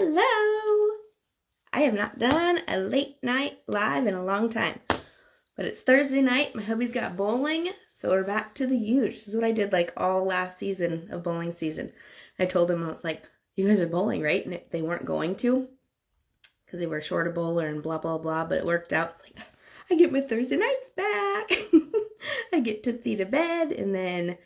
Hello! I have not done a late night live in a long time, but it's Thursday night. My hubby's got bowling, so we're back to the huge. This is what I did like all last season of bowling season. I told him, I was like, you guys are bowling, right? And they weren't going to because they were short a bowler and blah, blah, blah, but it worked out. It's like, I get my Thursday nights back. I get Tootsie to bed, and then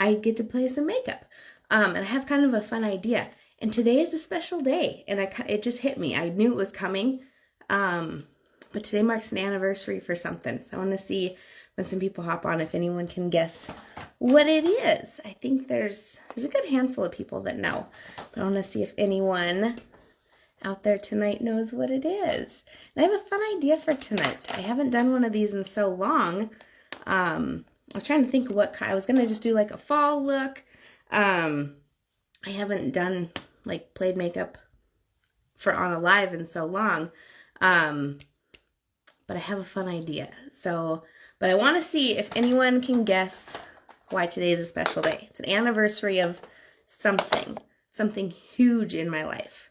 I get to play some makeup. And I have kind of a fun idea. And today is a special day, and it just hit me. I knew it was coming, but today marks an anniversary for something. So I want to see when some people hop on if anyone can guess what it is. I think there's a good handful of people that know, but I want to see if anyone out there tonight knows what it is. And I have a fun idea for tonight. I haven't done one of these in so long. I was trying to think of what I was going to just do, like a fall look. I haven't done like played makeup on a live in so long. But I have a fun idea. But I want to see if anyone can guess why today is a special day. It's an anniversary of something huge in my life.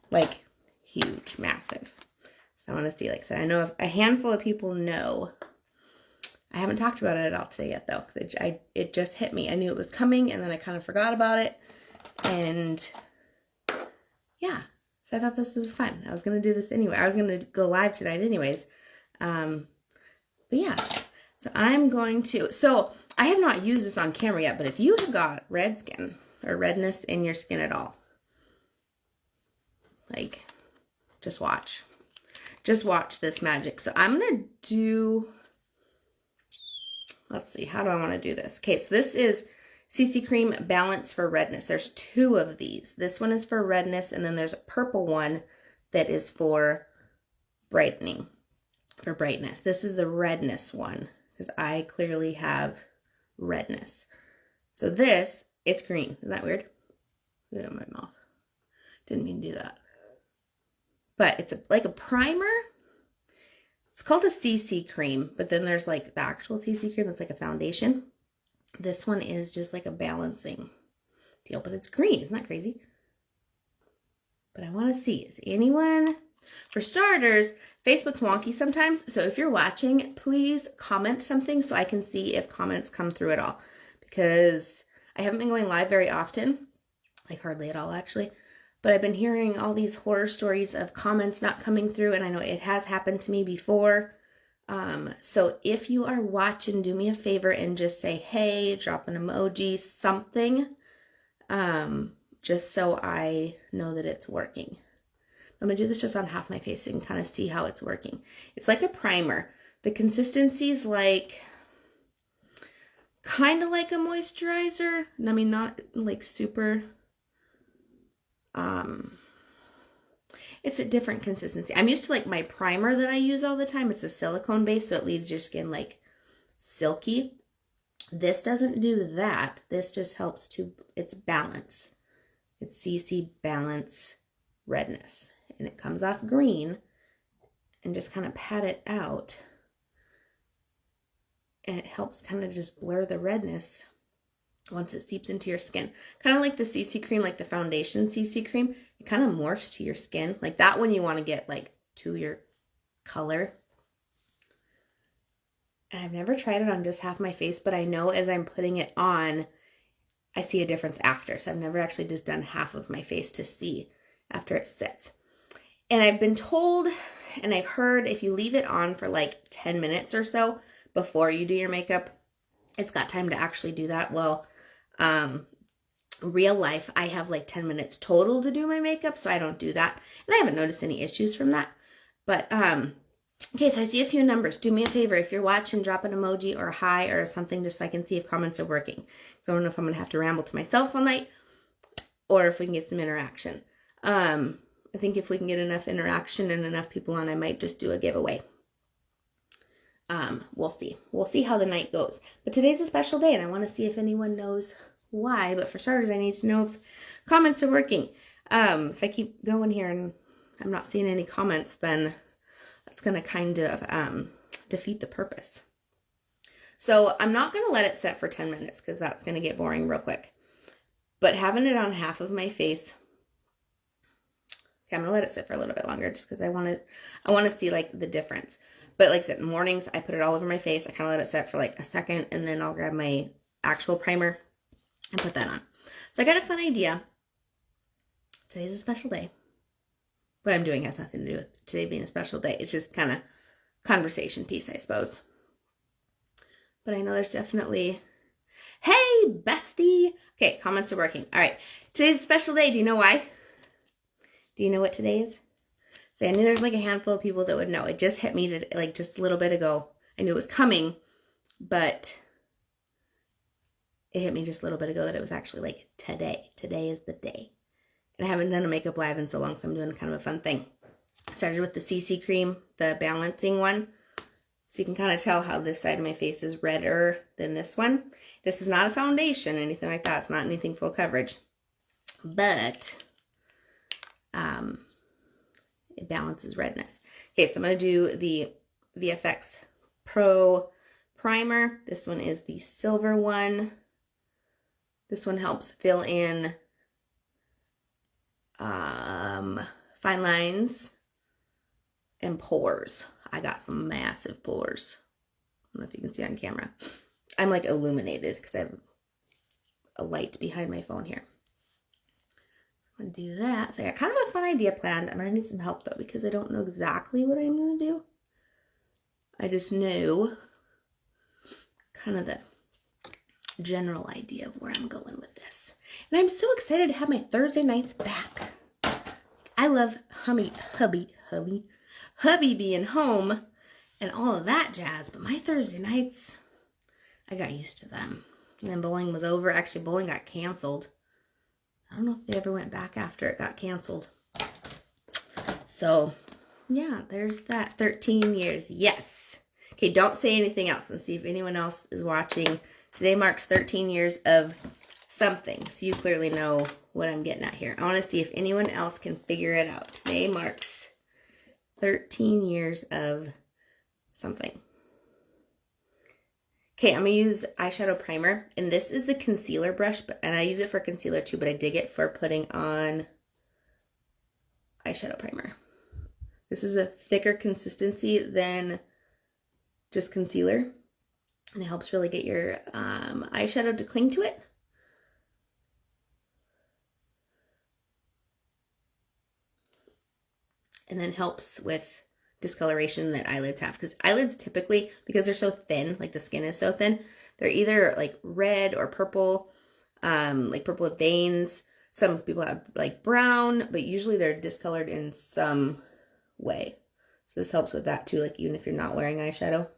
Like huge, massive. So I want to see, like I said, I know if a handful of people know. I haven't talked about it at all today yet, though, because it just hit me. I knew it was coming, and then I kind of forgot about it, and yeah, so I thought this was fun. I was going to do this anyway. I was going to go live tonight anyways, but yeah, so so I have not used this on camera yet, but if you have got red skin or redness in your skin at all, like, just watch this magic. So I'm going to do... Let's see, how do I want to do this? Okay, so this is CC Cream Balance for Redness. There's two of these. This one is for redness, and then there's a purple one that is for brightening, for brightness. This is the redness one, because I clearly have redness. So this, it's green. Isn't that weird? Put it in my mouth. Didn't mean to do that. But it's like a primer. It's called a CC cream, but then there's like the actual CC cream. It's like a foundation. This one is just like a balancing deal, but it's green. Isn't that crazy? But I want to see, is anyone... For starters, Facebook's wonky sometimes. So if you're watching, please comment something so I can see if comments come through at all. Because I haven't been going live very often. Like hardly at all, actually. But I've been hearing all these horror stories of comments not coming through, and I know it has happened to me before. So if you are watching, do me a favor and just say, hey, drop an emoji, something, just so I know that it's working. I'm going to do this just on half my face so you can kind of see how it's working. It's like a primer. The consistency is like, kind of like a moisturizer. I mean, not like super... it's a different consistency. I'm used to like my primer that I use all the time. It's a silicone base, so it leaves your skin like silky. This doesn't do that. This just helps it's balance. It's CC Balance Redness. And it comes off green, and just kind of pat it out. And it helps kind of just blur the redness once it seeps into your skin. Kind of like the CC cream, like the foundation CC cream. It kind of morphs to your skin. Like that one you want to get like to your color. And I've never tried it on just half my face, but I know as I'm putting it on, I see a difference after. So I've never actually just done half of my face to see after it sits. And I've been told, and I've heard, if you leave it on for like 10 minutes or so before you do your makeup, it's got time to actually do that. Well, real life, I have like 10 minutes total to do my makeup, so I don't do that. And I haven't noticed any issues from that. But, okay, so I see a few numbers. Do me a favor, if you're watching, drop an emoji or a hi or something just so I can see if comments are working. So I don't know if I'm going to have to ramble to myself all night or if we can get some interaction. I think if we can get enough interaction and enough people on, I might just do a giveaway. We'll see. We'll see how the night goes. But today's a special day, and I want to see if anyone knows why. But for starters, I need to know if comments are working. If I keep going here and I'm not seeing any comments, then that's going to kind of defeat the purpose. So I'm not going to let it set for 10 minutes because that's going to get boring real quick. But having it on half of my face Okay, I'm gonna let it sit for a little bit longer just because I want to see like the difference. But like I said, in the mornings, I put it all over my face. I kind of let it set for like a second, and then I'll grab my actual primer and put that on. So I got a fun idea. Today's a special day. What I'm doing has nothing to do with today being a special day. It's just kind of conversation piece, I suppose. But I know there's definitely, hey, bestie. Okay, comments are working. All right, today's a special day. Do you know why? Do you know what today is? So I knew there's like a handful of people that would know. It just hit me to, like just a little bit ago. I knew it was coming, but it hit me just a little bit ago that it was actually like today. Today is the day. And I haven't done a makeup live in so long, so I'm doing kind of a fun thing. I started with the CC cream, the balancing one. So you can kind of tell how this side of my face is redder than this one. This is not a foundation, anything like that. It's not anything full coverage. But it balances redness. Okay, so I'm going to do the VFX Pro Primer. This one is the silver one. This one helps fill in fine lines and pores. I got some massive pores. I don't know if you can see on camera. I'm like illuminated because I have a light behind my phone here. I'm going to do that. So I got kind of a fun idea planned. I'm going to need some help though because I don't know exactly what I'm going to do. I just know kind of the general idea of where I'm going with this. And I'm so excited to have my Thursday nights back. I love hubby being home and all of that jazz, but my Thursday nights, I got used to them. And then bowling was over. Actually, bowling got canceled. I don't know if they ever went back after it got canceled. So, yeah, there's that. 13 years. Yes. Okay, don't say anything else and see if anyone else is watching. Today marks 13 years of something. So you clearly know what I'm getting at here. I want to see if anyone else can figure it out. Today marks 13 years of something. Okay, I'm going to use eyeshadow primer. And this is the concealer brush. And I use it for concealer too, but I dig it for putting on eyeshadow primer. This is a thicker consistency than just concealer. And it helps really get your eyeshadow to cling to it. And then helps with discoloration that eyelids have. Because eyelids typically, because they're so thin, like the skin is so thin, they're either like red or purple, like purple with veins. Some people have like brown, but usually they're discolored in some way. So this helps with that too, like even if you're not wearing eyeshadow.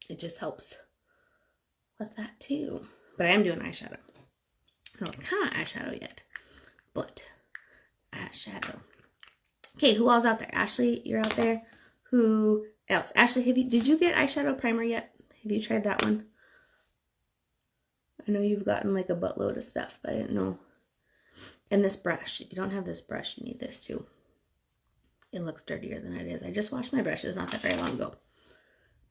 It just helps with that too. But I am doing eyeshadow. I don't know what kind of eyeshadow yet, but eyeshadow. Okay, who all's out there? Ashley, you're out there. Who else? Ashley, did you get eyeshadow primer yet? Have you tried that one? I know you've gotten like a buttload of stuff, but I didn't know. And this brush. If you don't have this brush, you need this too. It looks dirtier than it is. I just washed my brushes not that very long ago.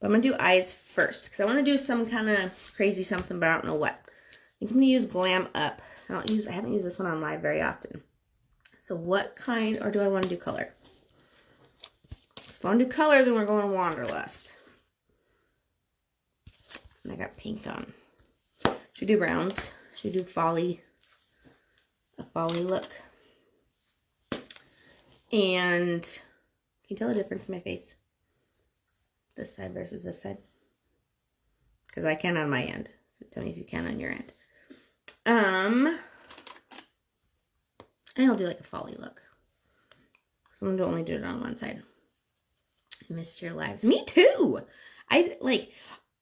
But I'm going to do eyes first because I want to do some kind of crazy something, but I don't know what. I think I'm going to use Glam Up. I haven't used this one on live very often. So what kind, or do I want to do color? If I want to do color, then we're going Wanderlust. And I got pink on. Should we do browns? Should we do folly? A folly look. And can you tell the difference in my face? This side versus this side? Because I can on my end. So tell me if you can on your end. I think I'll do like a folly look. So I'm going to only do it on one side. Missed your lives. Me too. I like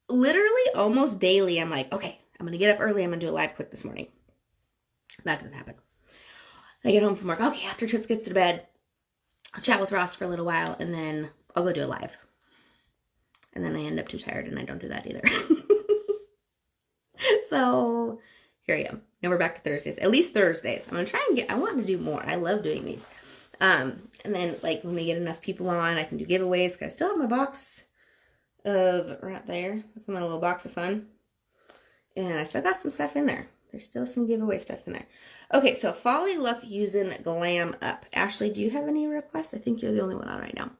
literally almost daily. I'm like, okay, I'm going to get up early. I'm going to do a live quick this morning. That doesn't happen. I get home from work. Okay, after Toots gets to bed, I'll chat with Ross for a little while and then I'll go do a live. And then I end up too tired and I don't do that either. So here I am. Now we're back to Thursdays. At least Thursdays. I'm going to try and I want to do more. I love doing these. And then like when we get enough people on, I can do giveaways. Because I still have my box of right there. That's my little box of fun. And I still got some stuff in there There's still some giveaway stuff in there. Okay, so Folly Luck using Glam Up. Ashley, do you have any requests? I think you're the only one on right now.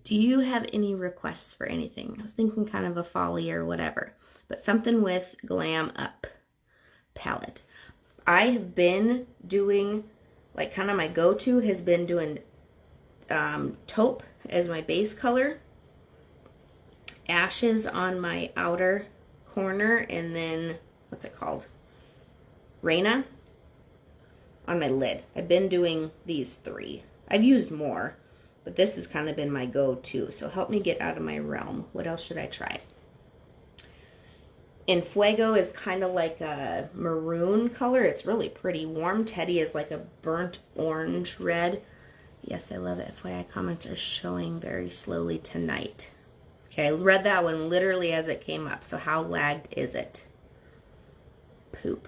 Do you have any requests for anything? I was thinking kind of a Folly or whatever, but something with Glam Up palette. I have been doing, like, kind of my go-to has been doing taupe as my base color, ashes on my outer corner, and then, what's it called? Raina on my lid. I've been doing these three. I've used more, but this has kind of been my go-to. So help me get out of my realm. What else should I try? And Fuego is kind of like a maroon color. It's really pretty. Warm Teddy is like a burnt orange red. Yes, I love it. FYI, comments are showing very slowly tonight. Okay, I read that one literally as it came up. So how lagged is it? Poop.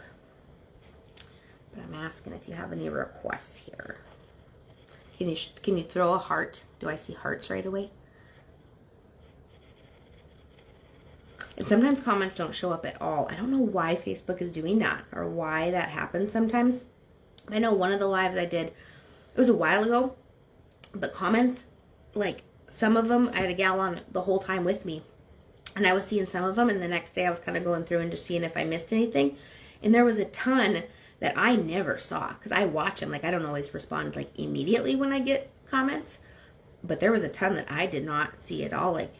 But I'm asking if you have any requests here. Can you throw a heart? Do I see hearts right away? And sometimes comments don't show up at all. I don't know why Facebook is doing that or why that happens sometimes. I know one of the lives I did, it was a while ago, but comments, like some of them, I had a gal on the whole time with me, and I was seeing some of them, and the next day I was kind of going through and just seeing if I missed anything. And there was a ton that I never saw because I watch them. Like, I don't always respond like immediately when I get comments, but there was a ton that I did not see at all. Like,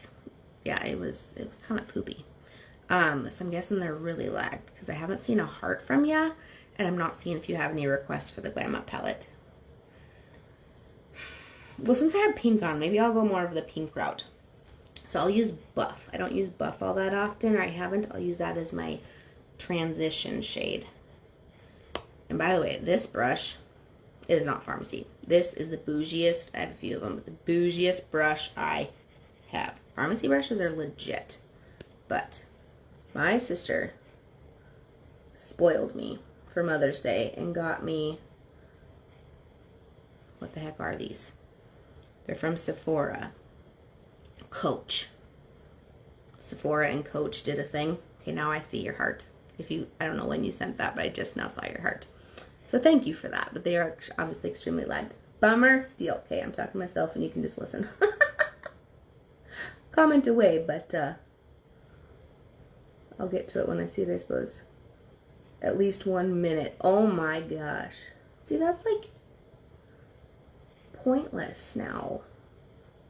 yeah, it was kind of poopy. So I'm guessing they're really lagged because I haven't seen a heart from ya, and I'm not seeing if you have any requests for the Glam Up palette. Well, since I have pink on, maybe I'll go more of the pink route. So I'll use Buff. I don't use Buff all that often, or I haven't. I'll use that as my transition shade. And by the way, this brush is not Farmasi. This is the bougiest, I have a few of them, but the bougiest brush I have. Farmasi brushes are legit. But my sister spoiled me for Mother's Day and got me, what the heck are these? They're from Sephora. Coach. Sephora and Coach did a thing. Okay, now I see your heart. I don't know when you sent that, but I just now saw your heart. So thank you for that. But they are obviously extremely lagged. Bummer deal. Okay, I'm talking to myself and you can just listen. Comment away, but I'll get to it when I see it, I suppose. At least 1 minute. Oh my gosh. See, that's like pointless now.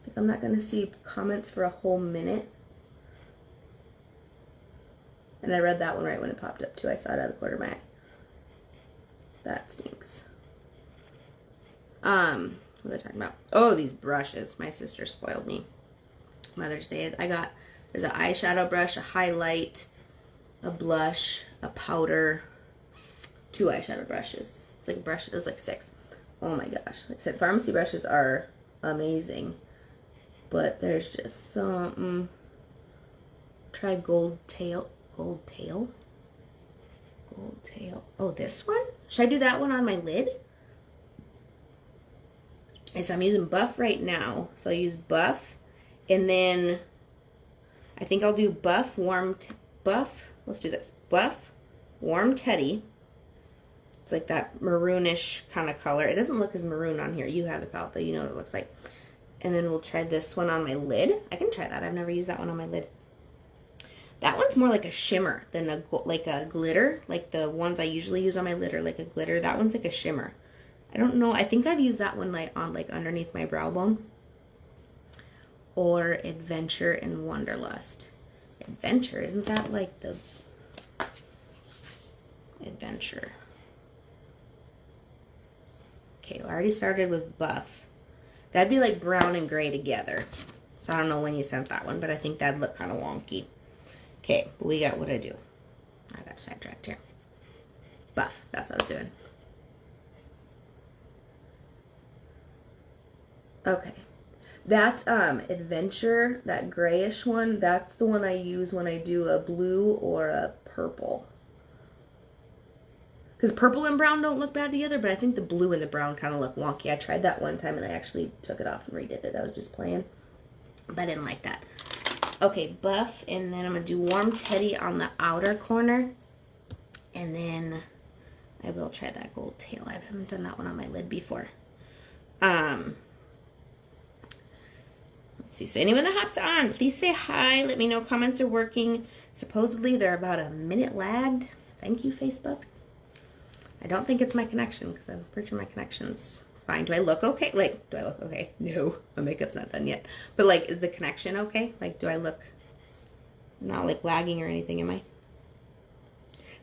If I'm not going to see comments for a whole minute. And I read that one right when it popped up too. I saw it out of the corner of my eye. That stinks. What was I talking about? Oh, these brushes. My sister spoiled me. Mother's Day. There's an eyeshadow brush, a highlight, a blush, a powder, 2 eyeshadow brushes. It's like a brush. It was like 6. Oh my gosh. Like I said, Farmasi brushes are amazing. But there's just some. Try Gold Tail. Gold Tail? Gold Tail. Oh, this one? Should I do that one on my lid? Okay, so I'm using Buff right now. So I'll use Buff. And then I think I'll do Buff, Buff. Let's do this. Buff, Warm Teddy. It's like that maroonish kind of color. It doesn't look as maroon on here. You have the palette, though. You know what it looks like. And then we'll try this one on my lid. I can try that. I've never used that one on my lid. That one's more like a shimmer than a glitter. Like the ones I usually use on my lid are like a glitter. That one's like a shimmer. I don't know. I think I've used that one like on like underneath my brow bone. Or Adventure and Wanderlust. Adventure, isn't that like the Adventure? Okay, I already started with Buff. That'd be like brown and gray together. So I don't know when you sent that one, but I think that'd look kind of wonky. Okay, but we got what I do. I got sidetracked here. Buff, that's what I was doing. Okay. That Adventure, that grayish one, that's the one I use when I do a blue or a purple. Because purple and brown don't look bad together, but I think the blue and the brown kind of look wonky. I tried that one time and I actually took it off and redid it. I was just playing. But I didn't like that. Okay, Buff, and then I'm going to do Warm Teddy on the outer corner. And then I will try that gold tail. I haven't done that one on my lid before. Let's see. So anyone that hops on, please say hi. Let me know comments are working. Supposedly they're about a minute lagged. Thank you, Facebook. I don't think it's my connection because I'm pretty sure my connection's fine. Do I look okay? Like, do I look okay? No, my makeup's not done yet. But like, is the connection okay? Like, do I look not like lagging or anything, am I?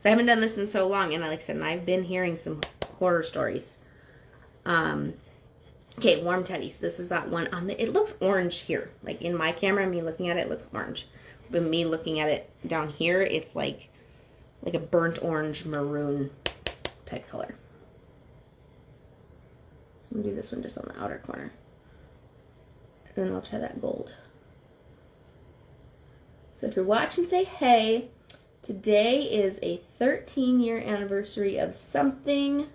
So I haven't done this in so long, and like I said, and I've been hearing some horror stories. Okay, warm teddies. This is that one on the, it looks orange here. Like in my camera, me looking at it looks orange. But me looking at it down here, it's like a burnt orange maroon type color. So I'm gonna do this one just on the outer corner. And then I'll try that gold. So if you're watching, say hey. Today is a 13-year anniversary of something.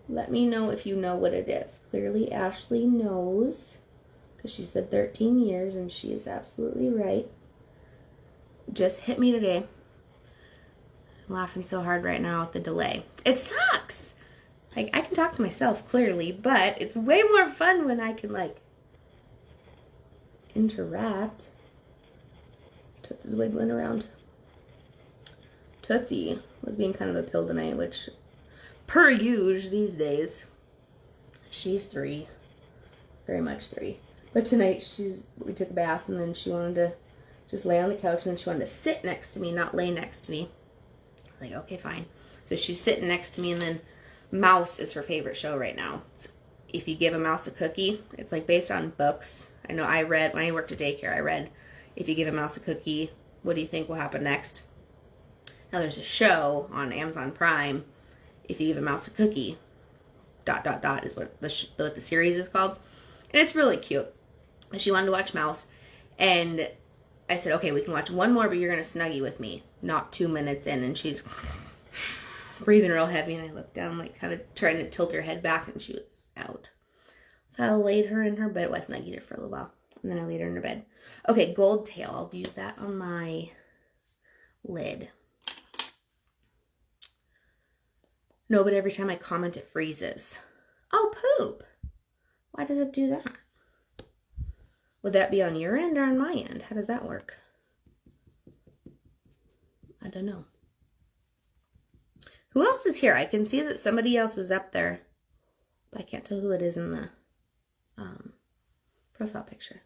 Let me know if you know what it is. Clearly Ashley knows, because she said 13 years, and she is absolutely right. Just hit me today. I'm laughing so hard right now with the delay. It sucks! Like, I can talk to myself clearly, but it's way more fun when I can, like, interact. Toots is wiggling around. Tootsie was being kind of a pill tonight, which, per usual these days, she's 3. Very much 3. But tonight, we took a bath, and then she wanted to just lay on the couch, and then she wanted to sit next to me, not lay next to me. Like, okay, fine. So she's sitting next to me, and then Mouse is her favorite show right now. If you give a mouse a cookie, it's like based on books. I know I read, when I worked at daycare, I read, if you give a mouse a cookie, what do you think will happen next? Now there's a show on Amazon Prime, if you give a mouse a cookie, ... is what the series is called. And it's really cute. She wanted to watch Mouse, and I said, okay, we can watch one more, but you're going to snuggie with me. Not 2 minutes in, and she's breathing real heavy, and I looked down, like, kind of trying to tilt her head back, and she was out. So I laid her in her bed. Well, I snuggied her for a little while, and then I laid her in her bed. Okay, gold tail. I'll use that on my lid. No, but every time I comment, it freezes. Oh, poop. Why does it do that? Would that be on your end or on my end? How does that work? I don't know. Who else is here? I can see that somebody else is up there, but I can't tell who it is in the profile picture.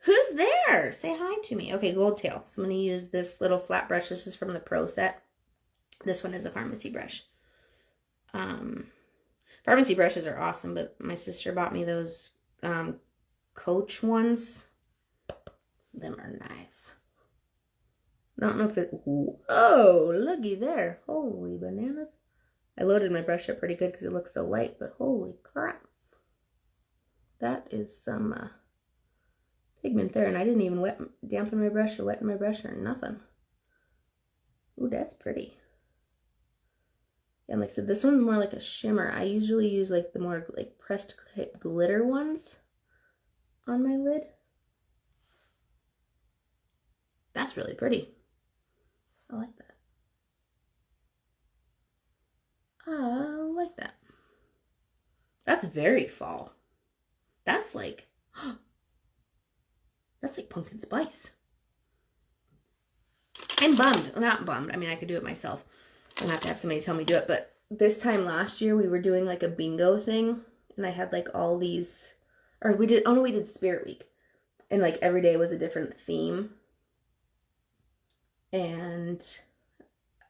Who's there? Say hi to me. Okay, gold tail. So I'm going to use this little flat brush. This is from the Pro set. This one is a Farmasi brush. Farmasi brushes are awesome, but my sister bought me those Coach ones. Them are nice. I don't know if it... Oh, looky there. Holy bananas. I loaded my brush up pretty good because it looks so light, but holy crap. That is some pigment there, and I didn't even dampen my brush or wetten my brush or nothing. Ooh, that's pretty. And like I said, this one's more like a shimmer. I usually use like the more like pressed glitter ones on my lid. That's really pretty. I like that. I like that. That's very fall. That's like pumpkin spice. I'm bummed. Not bummed. I mean, I could do it myself. I don't have to have somebody tell me to do it. But this time last year, we were doing like a bingo thing. And I had like all these, or we did Spirit Week. And like every day was a different theme. And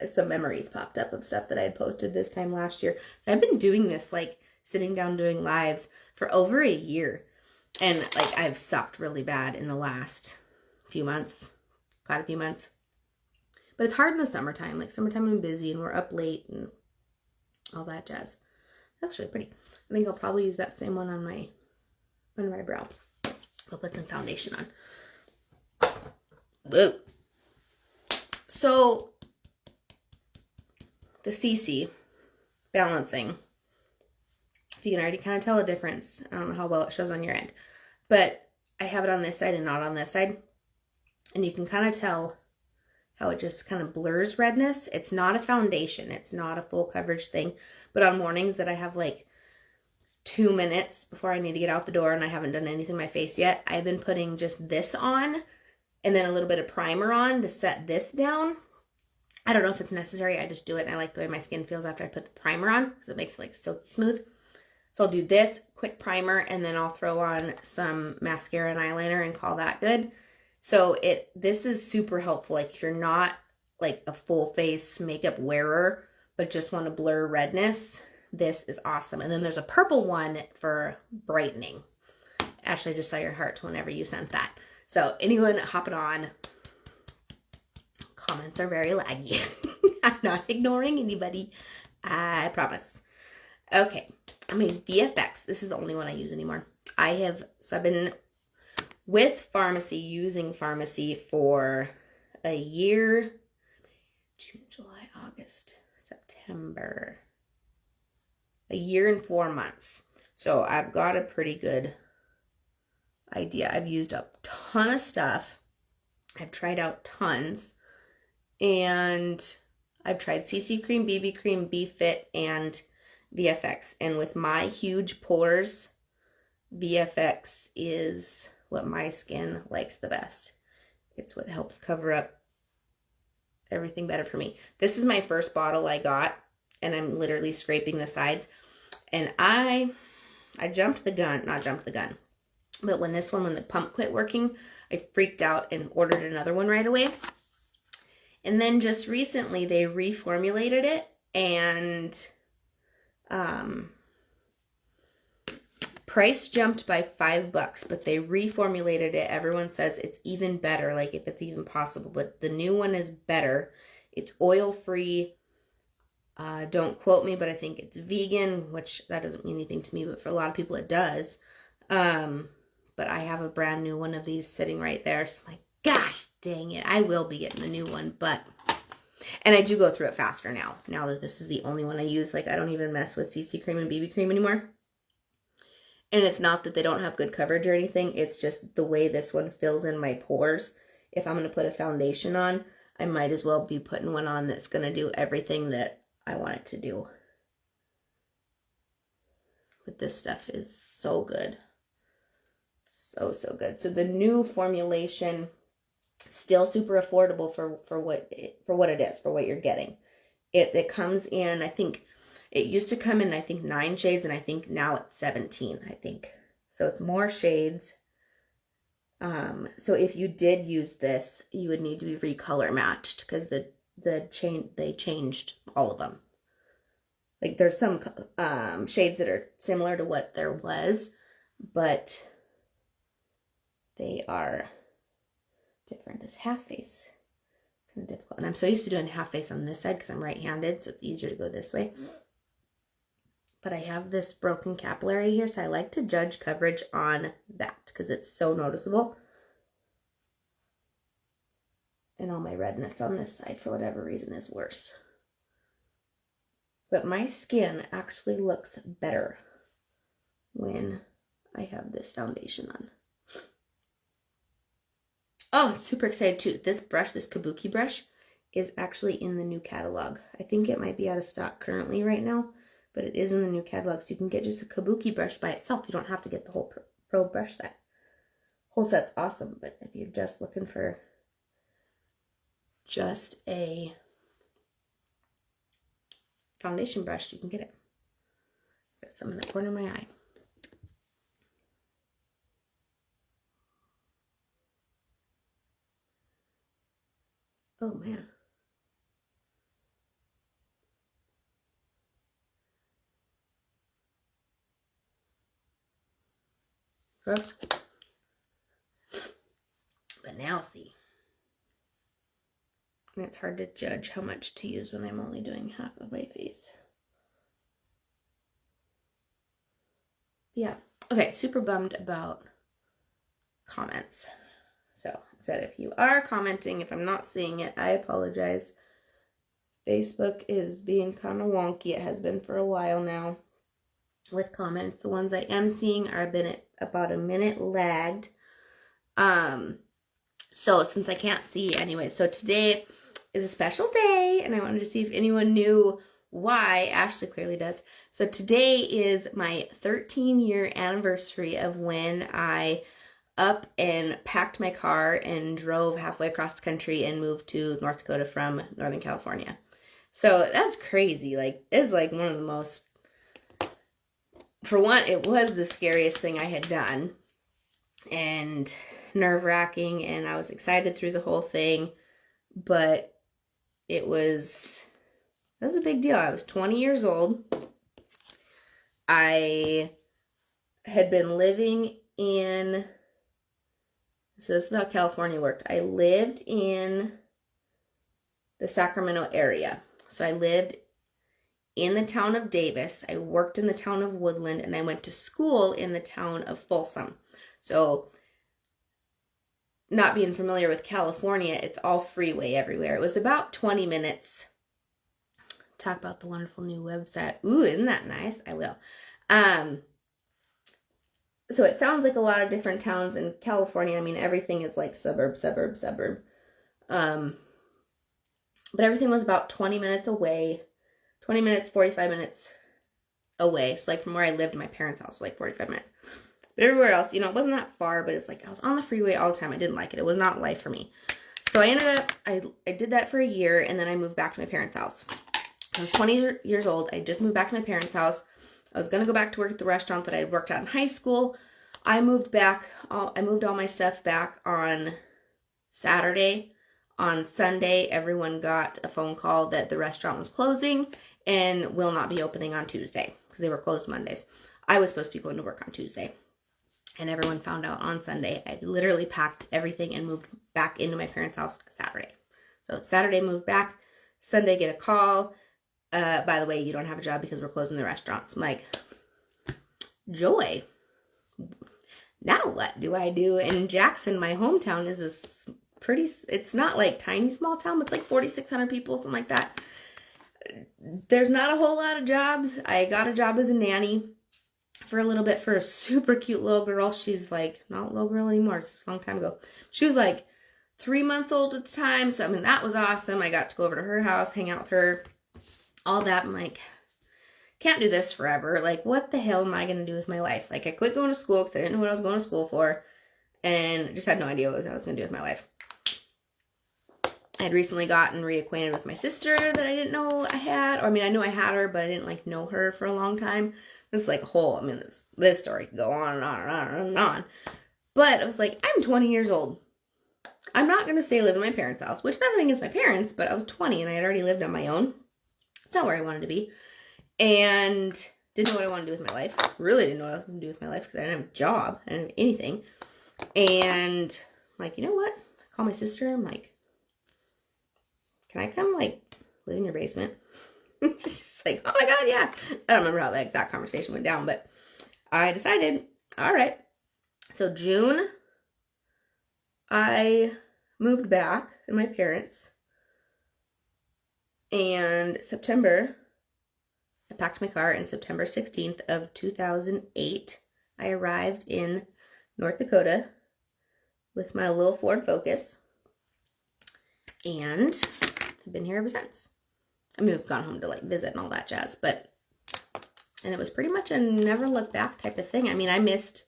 some memories popped up of stuff that I had posted this time last year. So I've been doing this, like sitting down doing lives for over a year. And like I've sucked really bad in the last few months. Quite a few months. But it's hard in the summertime. Like summertime I'm busy and we're up late and all that jazz. That's really pretty. I think I'll probably use that same one on my brow. I'll put some foundation on. Whoa. So the CC balancing. If you can already kind of tell a difference. I don't know how well it shows on your end. But I have it on this side and not on this side. And you can kind of tell how it just kind of blurs redness. It's not a foundation. It's not a full coverage thing. But on mornings that I have like 2 minutes before I need to get out the door and I haven't done anything to my face yet, I've been putting just this on and then a little bit of primer on to set this down. I don't know if it's necessary. I just do it, and I like the way my skin feels after I put the primer on because it makes it like silky smooth. So I'll do this, quick primer, and then I'll throw on some mascara and eyeliner and call that good. So this is super helpful. Like if you're not like a full face makeup wearer, but just want to blur redness, this is awesome. And then there's a purple one for brightening. Ashley, I just saw your heart whenever you sent that. So anyone hop it on. Comments are very laggy. I'm not ignoring anybody. I promise. Okay. I'm going to use VFX. This is the only one I use anymore. I've been with Farmasi, using Farmasi for a year. June, July, August, September. A year and 4 months. So I've got a pretty good idea. I've used a ton of stuff. I've tried out tons. And I've tried CC cream, BB cream, B-Fit, and VFX. And with my huge pores, VFX is what my skin likes the best. It's what helps cover up everything better for me. This is my first bottle I got, and I'm literally scraping the sides. And I jumped the gun, not jumped the gun, but when the pump quit working, I freaked out and ordered another one right away. And then just recently they reformulated it, and price jumped by $5, but they reformulated it. Everyone says it's even better, like if it's even possible, but the new one is better. It's oil-free. Don't quote me, but I think it's vegan, which that doesn't mean anything to me, but for a lot of people it does. But I have a brand new one of these sitting right there, so I'm like, gosh dang it, I will be getting the new one, and I do go through it faster now that this is the only one I use. Like I don't even mess with CC cream and BB cream anymore. And it's not that they don't have good coverage or anything, it's just the way this one fills in my pores. If I'm going to put a foundation on, I might as well be putting one on that's going to do everything that I want it to do. But this stuff is so good. So good. So the new formulation, still super affordable for what it is, for what you're getting. It comes in, I think it used to come in 9 shades, and I think now it's 17, I think. So it's more shades. So if you did use this, you would need to be recolor matched because they changed all of them. Like there's some shades that are similar to what there was, but they are different. This half face, kind of difficult. And I'm so used to doing half face on this side because I'm right-handed, so it's easier to go this way. But I have this broken capillary here, so I like to judge coverage on that because it's so noticeable. And all my redness on this side, for whatever reason, is worse. But my skin actually looks better when I have this foundation on. Oh, I'm super excited too. This brush, this Kabuki brush, is actually in the new catalog. I think it might be out of stock currently right now, but it is in the new catalog. So you can get just a Kabuki brush by itself. You don't have to get the whole pro brush set. Whole set's awesome, but if you're just looking for just a foundation brush, you can get it. Got some in the corner of my eye. Oh man. Gross. But now see. And it's hard to judge how much to use when I'm only doing half of my face. Yeah. Okay, super bummed about comments. So, I said if you are commenting, if I'm not seeing it, I apologize. Facebook is being kind of wonky. It has been for a while now with comments. The ones I am seeing are about a minute lagged. So since I can't see anyway, so today is a special day, and I wanted to see if anyone knew why. Ashley clearly does. So today is my 13-year anniversary of when I up and packed my car and drove halfway across the country and moved to North Dakota from Northern California. So that's crazy. Like, it's like one of the most, for one, it was the scariest thing I had done and nerve-wracking, and I was excited through the whole thing, but it was a big deal. I was 20 years old. I had been living in, so this is how California worked. I lived in the Sacramento area. So I lived in the town of Davis. I worked in the town of Woodland, and I went to school in the town of Folsom. So not being familiar with California, it's all freeway everywhere. It was about 20 minutes. Talk about the wonderful new website. Ooh, isn't that nice? I will. So it sounds like a lot of different towns in California. I mean, everything is like suburb. But everything was about 20 minutes away. 20 minutes, 45 minutes away. So like from where I lived in my parents' house, like 45 minutes. But everywhere else, it wasn't that far, but it's like I was on the freeway all the time. I didn't like it. It was not life for me. So I ended up, I did that for a year, and then I moved back to my parents' house. I was 20 years old. I just moved back to my parents' house. I was going to go back to work at the restaurant that I had worked at in high school. I moved all my stuff back on Saturday. On Sunday, everyone got a phone call that the restaurant was closing and will not be opening on Tuesday because they were closed Mondays. I was supposed to be going to work on Tuesday, and everyone found out on Sunday. I literally packed everything and moved back into my parents' house Saturday. So Saturday moved back. Sunday get a call. By the way, you don't have a job because we're closing the restaurants. I'm like, joy. Now what do I do? And Jackson, my hometown, is this it's not like tiny small town, but it's like 4,600 people, something like that. There's not a whole lot of jobs. I got a job as a nanny for a little bit for a super cute little girl. She's like, not a little girl anymore. It's a long time ago. She was like 3 months old at the time. So, I mean, that was awesome. I got to go over to her house, hang out with her, all that. I'm like, can't do this forever. Like, what the hell am I going to do with my life? Like, I quit going to school because I didn't know what I was going to school for, and just had no idea what I was going to do with my life. I had recently gotten reacquainted with my sister that I didn't know I had. Or, I mean, I knew I had her, but I didn't, like, know her for a long time. This is like a whole, I mean, this story could go on and on and on and on. But I was like, I'm 20 years old. I'm not going to say live in my parents' house, which nothing against my parents, but I was 20 and I had already lived on my own. It's not where I wanted to be. And didn't know what I wanted to do with my life. Really didn't know what I was going to do with my life because I didn't have a job. I didn't have anything. And I'm like, you know what? I call my sister. I'm like, can I come, like, live in your basement? She's like, oh my God, yeah. I don't remember how the exact conversation went down, but I decided, all right. So June, I moved back to my parents. And September, I packed my car, and September 16th of 2008, I arrived in North Dakota with my little Ford Focus. And I've been here ever since. I mean, we've gone home to, like, visit and all that jazz, and it was pretty much a never look back type of thing. I mean, I missed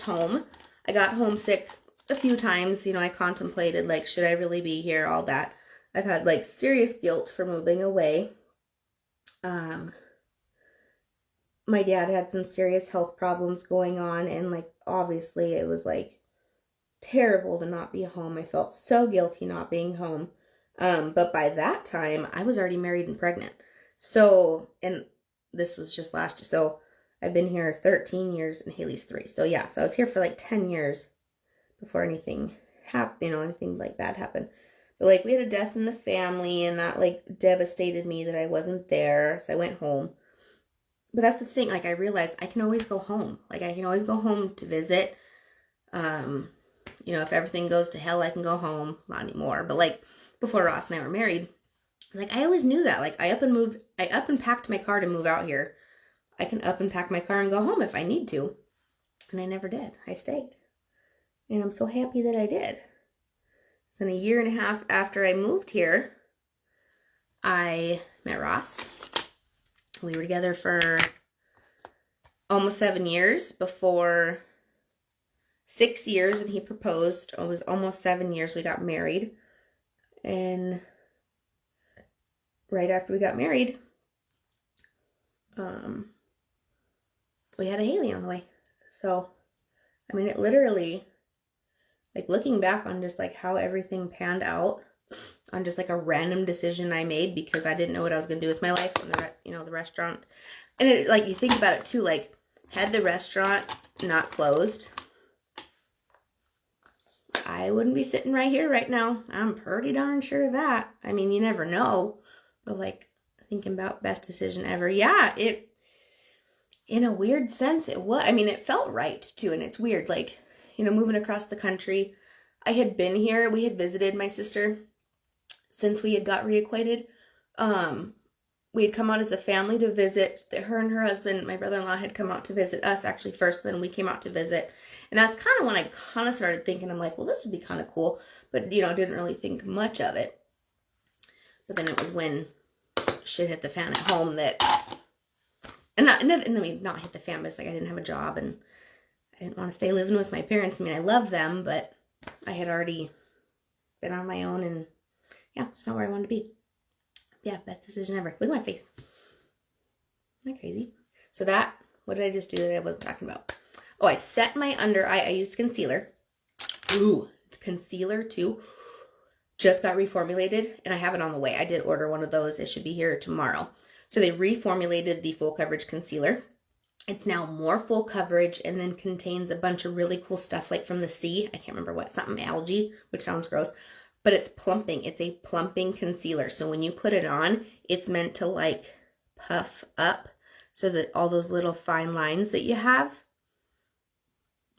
home. I got homesick a few times. I contemplated, like, should I really be here? All that. I've had, like, serious guilt for moving away. My dad had some serious health problems going on, and, like, obviously it was, like, terrible to not be home. I felt so guilty not being home. But by that time, I was already married and pregnant. So, and this was just last year. So I've been here 13 years and Haley's 3. So yeah, so I was here for like 10 years before anything happened, anything like that happened. But like, we had a death in the family, and that like devastated me that I wasn't there. So I went home. But that's the thing. Like, I realized I can always go home. Like, I can always go home to visit. If everything goes to hell, I can go home. Not anymore. But like, before Ross and I were married, like, I always knew that. Like, I up and packed my car to move out here. I can up and pack my car and go home if I need to. And I never did. I stayed. And I'm so happy that I did. Then a year and a half after I moved here, I met Ross. We were together for almost 7 years, before 6 years, and he proposed. It was almost 7 years we got married. And right after we got married, we had a Haley on the way. So, I mean, it literally, like, looking back on just like how everything panned out on just like a random decision I made because I didn't know what I was going to do with my life when the restaurant. And it, like, you think about it too, like, had the restaurant not closed, I wouldn't be sitting right here right now. I'm pretty darn sure of that. I mean, you never know. But, like, thinking about best decision ever. Yeah, it, in a weird sense, it was. I mean, it felt right, too. And it's weird, like, moving across the country. I had been here. We had visited my sister since we had got reacquainted. We had come out as a family to visit. Her and her husband, my brother-in-law, had come out to visit us actually first. Then we came out to visit. And that's kind of when I kind of started thinking, I'm like, well, this would be kind of cool. But, didn't really think much of it. But then it was when shit hit the fan at home that, not hit the fan, but it's like I didn't have a job and I didn't want to stay living with my parents. I mean, I love them, but I had already been on my own and yeah, it's not where I wanted to be. Yeah, best decision ever. Look at my face. Isn't that crazy? So what did I just do that I wasn't talking about? Oh, I set my under eye. I used concealer. Ooh, concealer too. Just got reformulated and I have it on the way. I did order one of those. It should be here tomorrow. So they reformulated the full coverage concealer. It's now more full coverage and then contains a bunch of really cool stuff like from the sea. I can't remember what, something algae, which sounds gross. But it's plumping. It's a plumping concealer. So when you put it on, it's meant to like puff up so that all those little fine lines that you have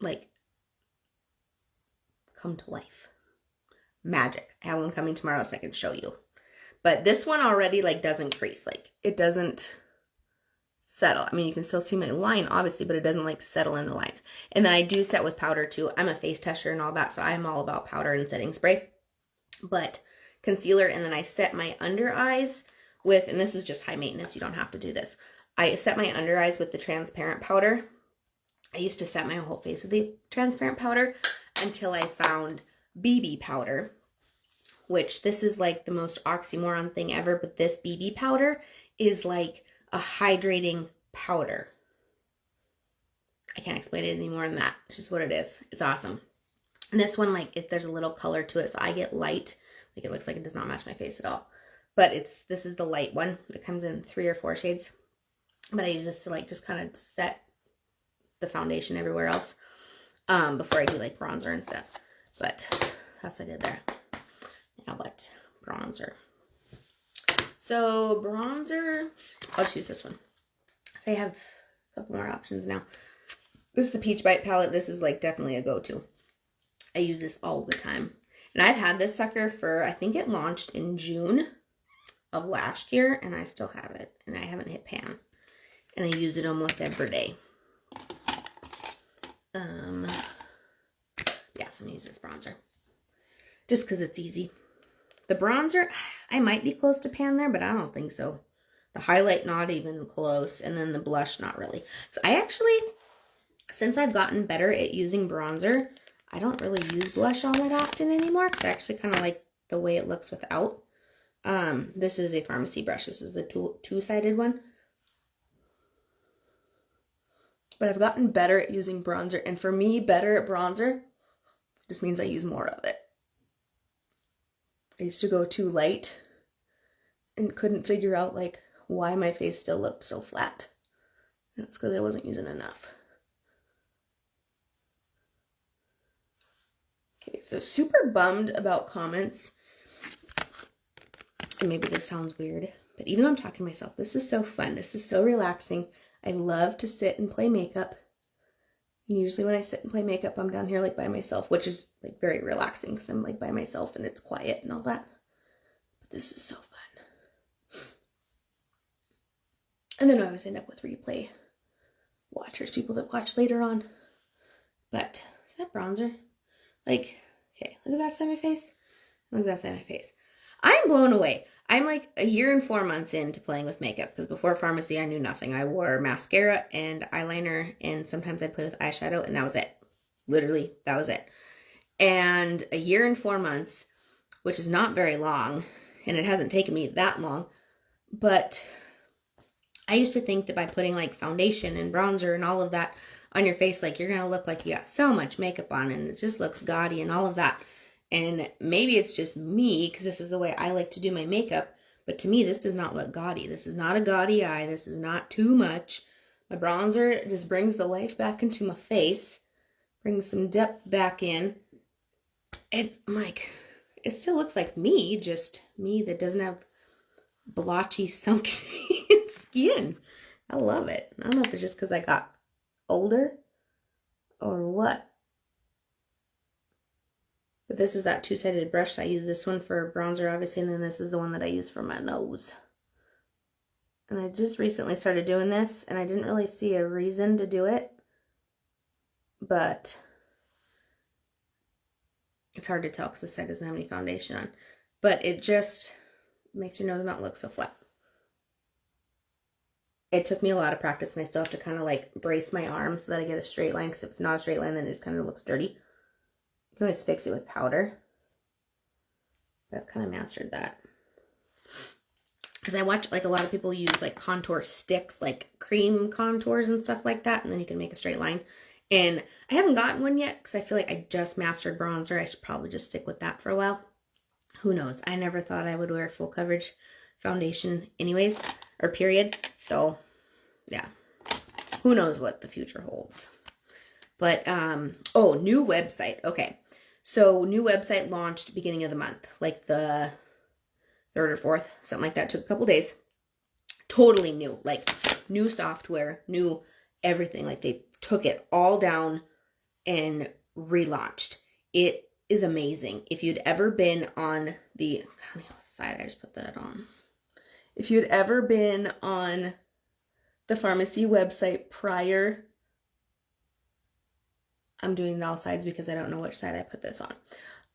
like come to life. Magic. I have one coming tomorrow so I can show you. But this one already like doesn't crease. Like it doesn't settle. I mean, you can still see my line obviously, but it doesn't like settle in the lines. And then I do set with powder too. I'm a face toucher and all that, so I'm all about powder and setting spray. But concealer, and then I set my under eyes with, and this is just high maintenance, you don't have to do this. I set my under eyes with the transparent powder. I used to set my whole face with the transparent powder until I found BB powder, which this is like the most oxymoron thing ever, but this BB powder is like a hydrating powder. I can't explain it any more than that. It's just what it is. It's awesome. And this one, like, there's a little color to it, so I get light. Like, it looks like it does not match my face at all. But this is the light one that comes in 3 or 4 shades. But I use this to, like, just kind of set the foundation everywhere else before I do, like, bronzer and stuff. But that's what I did there. Now what? Bronzer. So, bronzer, I'll just use this one. So I have a couple more options now. This is the Peach Bite palette. This is, like, definitely a go-to. I use this all the time. And I've had this sucker for, I think it launched in June of last year, and I still have it. And I haven't hit pan. And I use it almost every day. Yeah, so I'm going to use this bronzer. Just because it's easy. The bronzer, I might be close to pan there, but I don't think so. The highlight, not even close. And then the blush, not really. So I actually, since I've gotten better at using bronzer, I don't really use blush all that often anymore because I actually kind of like the way it looks without. This is a Farmasi brush. This is the two-sided one. But I've gotten better at using bronzer. And for me, better at bronzer just means I use more of it. I used to go too light and couldn't figure out like why my face still looked so flat. And it's because I wasn't using enough. Okay, so super bummed about comments. And maybe this sounds weird, but even though I'm talking to myself, this is so fun. This is so relaxing. I love to sit and play makeup. And usually when I sit and play makeup, I'm down here like by myself, which is like very relaxing because I'm like by myself and it's quiet and all that. But this is so fun. And then I always end up with replay watchers, people that watch later on. But is that bronzer? Like, okay, look at that side of my face. Look at that side of my face. I'm blown away. I'm like a year and 4 months into playing with makeup because before Farmasi I knew nothing. I wore mascara and eyeliner and sometimes I'd play with eyeshadow and that was it. Literally, that was it. And a year and 4 months, which is not very long, and it hasn't taken me that long, but I used to think that by putting like foundation and bronzer and all of that on your face, like you're going to look like you got so much makeup on and it just looks gaudy and all of that. And maybe it's just me because this is the way I like to do my makeup. But to me, this does not look gaudy. This is not a gaudy eye. This is not too much. My bronzer just brings the life back into my face. Brings some depth back in. I'm like, it still looks like me. Just me that doesn't have blotchy, sunken skin. I love it. I don't know if it's just because I got older or what. But this is that two-sided brush. So I use this one for bronzer, obviously, and then this is the one that I use for my nose. And I just recently started doing this, and I didn't really see a reason to do it. But it's hard to tell because this side doesn't have any foundation on. But it just makes your nose not look so flat. It took me a lot of practice, and I still have to kind of like brace my arm so that I get a straight line, because if it's not a straight line, then it just kind of looks dirty. You can always fix it with powder. But I've kind of mastered that. Because I watch like a lot of people use like contour sticks, like cream contours and stuff like that, and then you can make a straight line. And I haven't gotten one yet because I feel like I just mastered bronzer. I should probably just stick with that for a while. Who knows? I never thought I would wear full coverage foundation anyways, or period. So yeah, who knows what the future holds. But oh, new website. Okay, so new website launched beginning of the month, like the 3rd or 4th, something like that. Took a couple days. Totally new, like new software, new everything. Like they took it all down and relaunched. It is amazing. If you'd ever been on the, I don't know what side I just put that on. If you'd ever been on the Farmasi website prior, I'm doing it all sides because I don't know which side I put this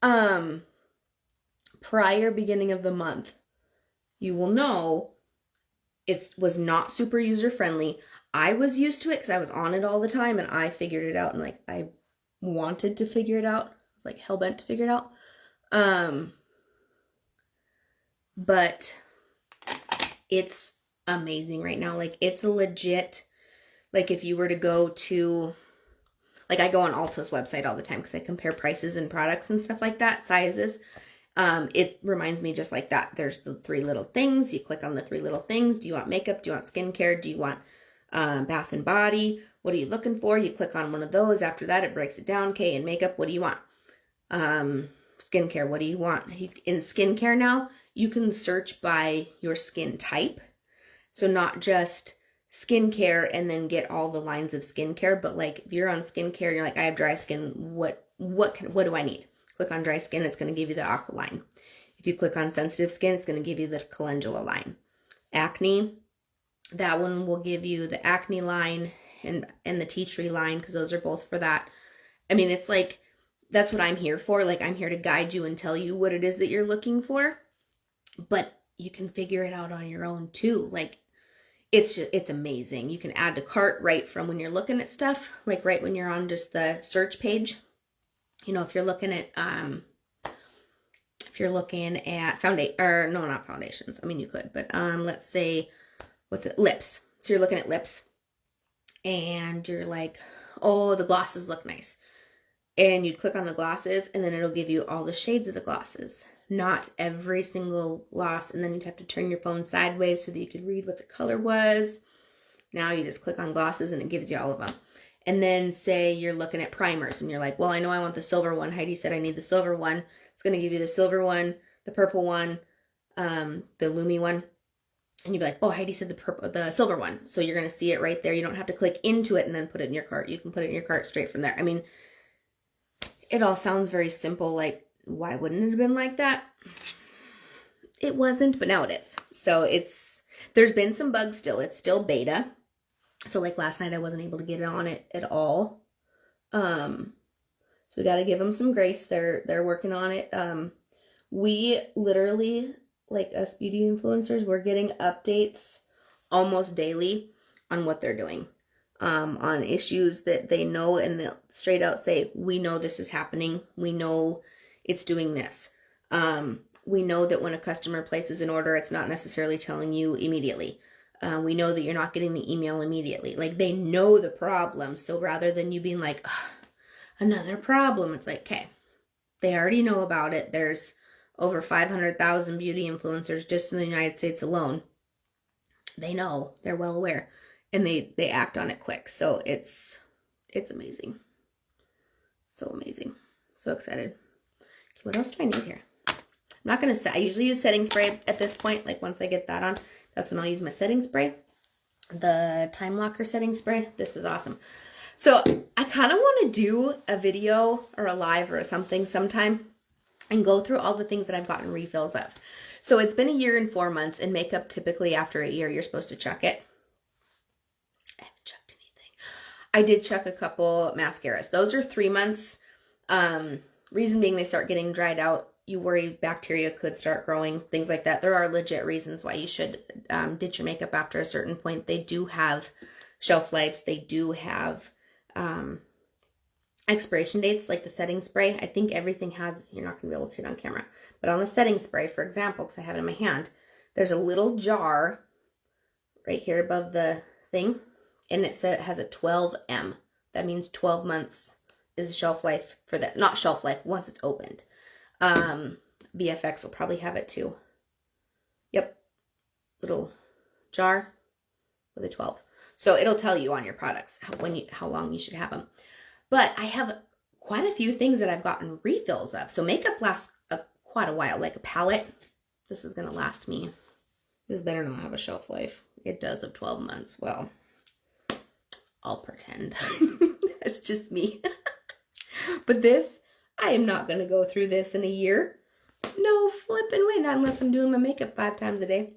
on. Prior beginning of the month, you will know it was not super user friendly. I was used to it because I was on it all the time and I figured it out, and like I wanted to figure it out, like hell bent to figure it out. But it's amazing right now. Like it's a legit, like if you were to go to, like I go on Ulta's website all the time because I compare prices and products and stuff like that, sizes. It reminds me just like that. There's the 3 little things. You click on the 3 little things. Do you want makeup? Do you want skincare? Do you want bath and body? What are you looking for? You click on one of those. After that, it breaks it down. Okay, in makeup, what do you want? Skincare, what do you want? In skincare now, you can search by your skin type. So not just skincare and then get all the lines of skincare, but like if you're on skincare, you're like, I have dry skin. What do I need? Click on dry skin, it's going to give you the aqua line. If you click on sensitive skin, it's going to give you the calendula line. Acne, that one will give you the acne line and the tea tree line, because those are both for that. I mean, it's like, that's what I'm here for. Like, I'm here to guide you and tell you what it is that you're looking for, but you can figure it out on your own too. Like, it's amazing. You can add to cart right from when you're looking at stuff, like right when you're on just the search page. You know, if you're looking at foundation, or no, not foundations. I mean, you could, but let's say, lips. So you're looking at lips and you're like, oh, the glosses look nice. And you'd click on the glosses and then it'll give you all the shades of the glosses. Not every single gloss. And then you'd have to turn your phone sideways so that you could read what the color was. Now you just click on glosses and it gives you all of them. And then say you're looking at primers and you're like, well, I know I want the silver one. Heidi said I need the silver one. It's going to give you the silver one, the purple one, the Lumi one. And you'd be like, oh, Heidi said the silver one. So you're going to see it right there. You don't have to click into it and then put it in your cart. You can put it in your cart straight from there. I mean, it all sounds very simple. Like, why wouldn't it have been like that? It wasn't, but now it is. So there's been some bugs still. It's still beta. So like last night I wasn't able to get on it at all. So we got to give them some grace. They're working on it. We literally, like us beauty influencers, we're getting updates almost daily on what they're doing, on issues that they know, and they'll straight out say, we know this is happening. We know it's doing this. We know that when a customer places an order, it's not necessarily telling you immediately. We know that you're not getting the email immediately. Like, they know the problem. So rather than you being like, another problem, it's like, okay, they already know about it. There's over 500,000 beauty influencers just in the United States alone. They know, they're well aware, and they act on it quick. So it's amazing. So amazing. So excited. Okay, what else do I need here? I'm not going to say, I usually use setting spray at this point. Like, once I get that on, that's when I'll use my setting spray. The Time Locker setting spray. This is awesome. So I kind of want to do a video or a live or something sometime and go through all the things that I've gotten refills of. So it's been a year and 4 months, and makeup, typically after a year, you're supposed to chuck it. I haven't chucked anything. I did chuck a couple mascaras. Those are 3 months. Reason being, they start getting dried out. You worry bacteria could start growing, things like that. There are legit reasons why you should ditch your makeup after a certain point. They do have shelf lives. They do have expiration dates, like the setting spray. I think everything has, you're not going to be able to see it on camera, but on the setting spray, for example, because I have it in my hand, there's a little jar right here above the thing, and it says it has a 12M. That means 12 months is the shelf life for that. Not shelf life, once it's opened. VFX will probably have it too. Yep. Little jar with a 12. So it'll tell you on your products how long you should have them. But I have quite a few things that I've gotten refills of. So makeup lasts quite a while. Like a palette, this is going to last me. This better not have a shelf life. It does of 12 months. Well, I'll pretend. It's just me. But this, I am not going to go through this in a year. No flipping way. Not unless I'm doing my makeup 5 times a day.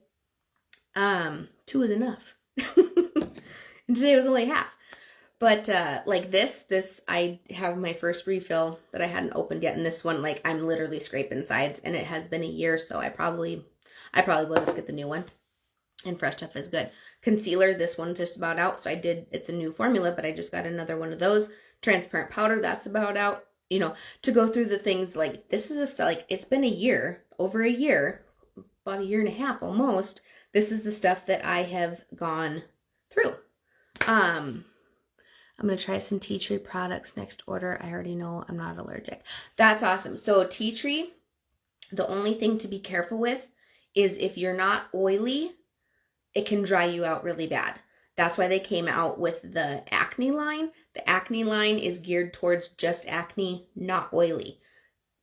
2 is enough. And today was only half. But like this, I have my first refill that I hadn't opened yet. And this one, like, I'm literally scraping sides, and it has been a year. So I probably will just get the new one. And Fresh Stuff is good. Concealer, this one's just about out. So it's a new formula, but I just got another one of those. Transparent powder, that's about out. You know, to go through the things, like, this is like, it's been a year, over a year, about a year and a half almost. This is the stuff that I have gone through. I'm going to try some tea tree products next order. I already know I'm not allergic. That's awesome. So tea tree, the only thing to be careful with is if you're not oily, it can dry you out really bad. That's why they came out with the acne line. The acne line is geared towards just acne, not oily.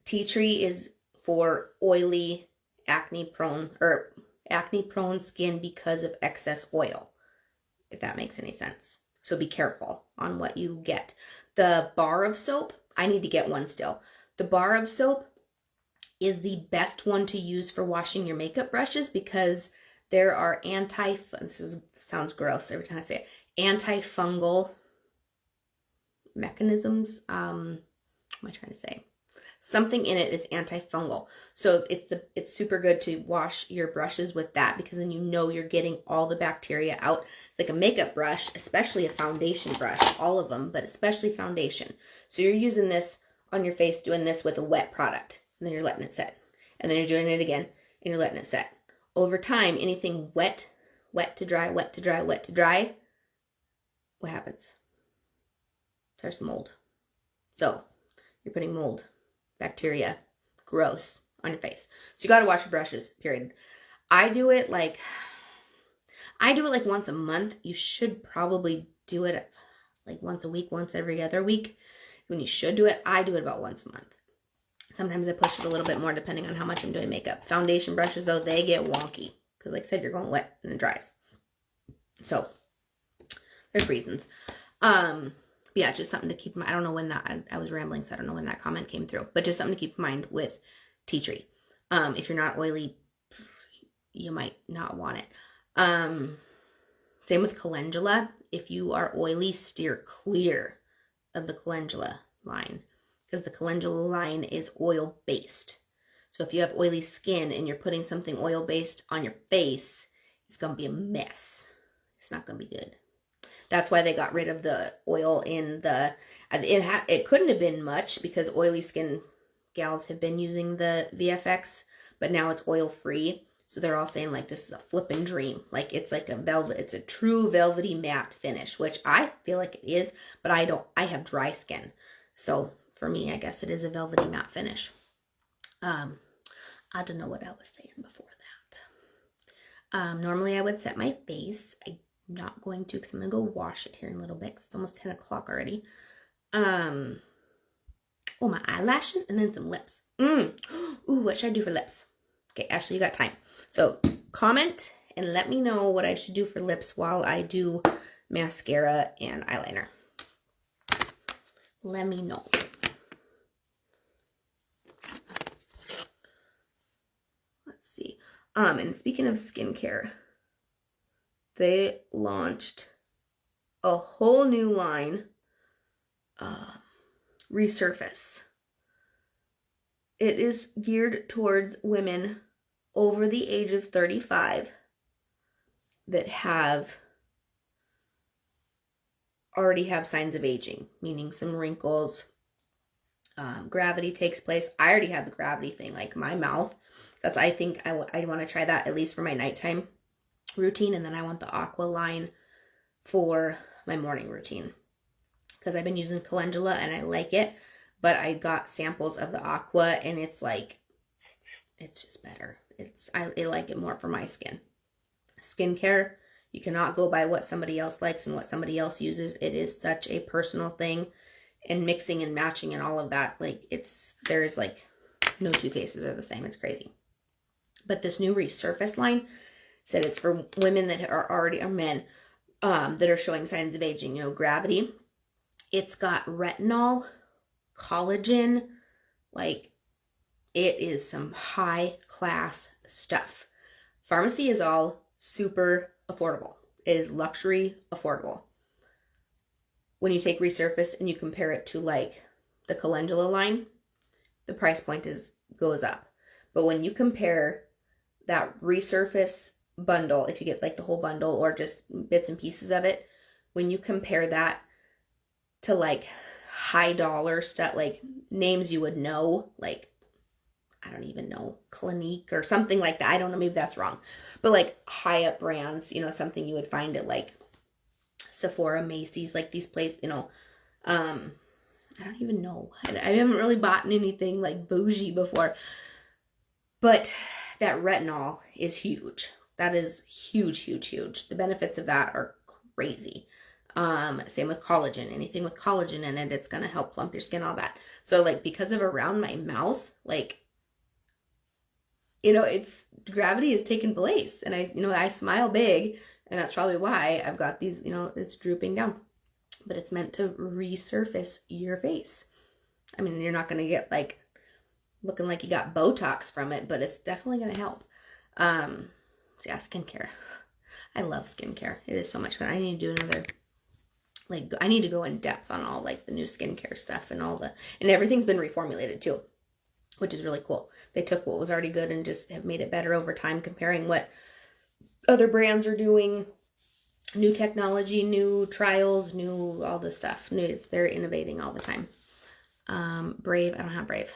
Tea tree is for oily, acne prone skin because of excess oil, if that makes any sense. So be careful on what you get. The bar of soap, I need to get one still. The bar of soap is the best one to use for washing your makeup brushes, because there are sounds gross every time I say it, antifungal mechanisms. What am I trying to say? Something in it is antifungal. So it's super good to wash your brushes with that, because then you know you're getting all the bacteria out. It's like a makeup brush, especially a foundation brush, all of them, but especially foundation. So you're using this on your face, doing this with a wet product, and then you're letting it set. And then you're doing it again, and you're letting it set. Over time, anything wet to dry, wet to dry, wet to dry, what happens? Starts to mold. So you're putting mold, bacteria, gross on your face. So you got to wash your brushes, period. I do it like once a month. You should probably do it like once a week, once every other week. When you should do it, I do it about once a month. Sometimes I push it a little bit more depending on how much I'm doing makeup. Foundation brushes, though, they get wonky because, like I said, you're going wet and it dries. So there's reasons. Yeah, just something to keep in mind. I don't know when I was rambling, so I don't know when that comment came through. But just something to keep in mind with tea tree. If you're not oily, you might not want it. Same with calendula. If you are oily, steer clear of the calendula line, because the calendula line is oil-based. So if you have oily skin and you're putting something oil-based on your face, it's going to be a mess. It's not going to be good. That's why they got rid of the oil in the, it couldn't have been much because oily skin gals have been using the VFX, but now it's oil free. So they're all saying like, this is a flippin' dream. Like it's like a velvet, it's a true velvety matte finish, which I feel like it is, but I have dry skin. So for me, I guess it is a velvety matte finish. I don't know what I was saying before that. Normally I would set my face. I'm not going to because I'm going to go wash it here in a little bit because it's almost 10 o'clock already. Oh, my eyelashes and then some lips. Ooh, what should I do for lips? Okay, Ashley, you got time. So comment and let me know what I should do for lips while I do mascara and eyeliner. Let me know. Let's see. And speaking of skincare, they launched a whole new line, Resurface. It is geared towards women over the age of 35 that already have signs of aging, meaning some wrinkles. Gravity takes place. I already have the gravity thing, like my mouth. I think I want to try that at least for my nighttime routine. And then I want the Aqua line for my morning routine because I've been using calendula and I like it. But I got samples of the Aqua and it's like, it's just better. I like it more for my skin. Skincare, you cannot go by what somebody else likes and what somebody else uses. It is such a personal thing, and mixing and matching and all of that. Like there's like no two faces are the same. It's crazy. But this new Resurface line said it's for women that are already, or men, that are showing signs of aging, gravity. It's got retinol, collagen, like it is some high class stuff. Farmasi is all super affordable. It is luxury affordable. When you take Resurface and you compare it to like the calendula line, the price point goes up. But when you compare that Resurface bundle, if you get like the whole bundle or just bits and pieces of it, when you compare that to like high dollar stuff, like names you would know, like I don't even know, Clinique or something like that. I don't know, maybe that's wrong. But like high up brands, something you would find at like Sephora, Macy's, like these places, I don't even know. I haven't really bought anything like bougie before. But that retinol is huge. That is huge, huge, huge. The benefits of that are crazy. Same with collagen. Anything with collagen in it, it's going to help plump your skin, all that. So like because of around my mouth, like, it's gravity has taken place, and I smile big, and that's probably why I've got these, it's drooping down, but it's meant to resurface your face. I mean, you're not going to get like looking like you got Botox from it, but it's definitely going to help. So yeah, skincare. I love skincare. It is so much fun. I need to do another, like, I need to go in depth on all like the new skincare stuff and and everything's been reformulated too, which is really cool. They took what was already good and just have made it better over time, comparing what other brands are doing, new technology, new trials, new all this stuff. They're innovating all the time. Brave, I don't have Brave.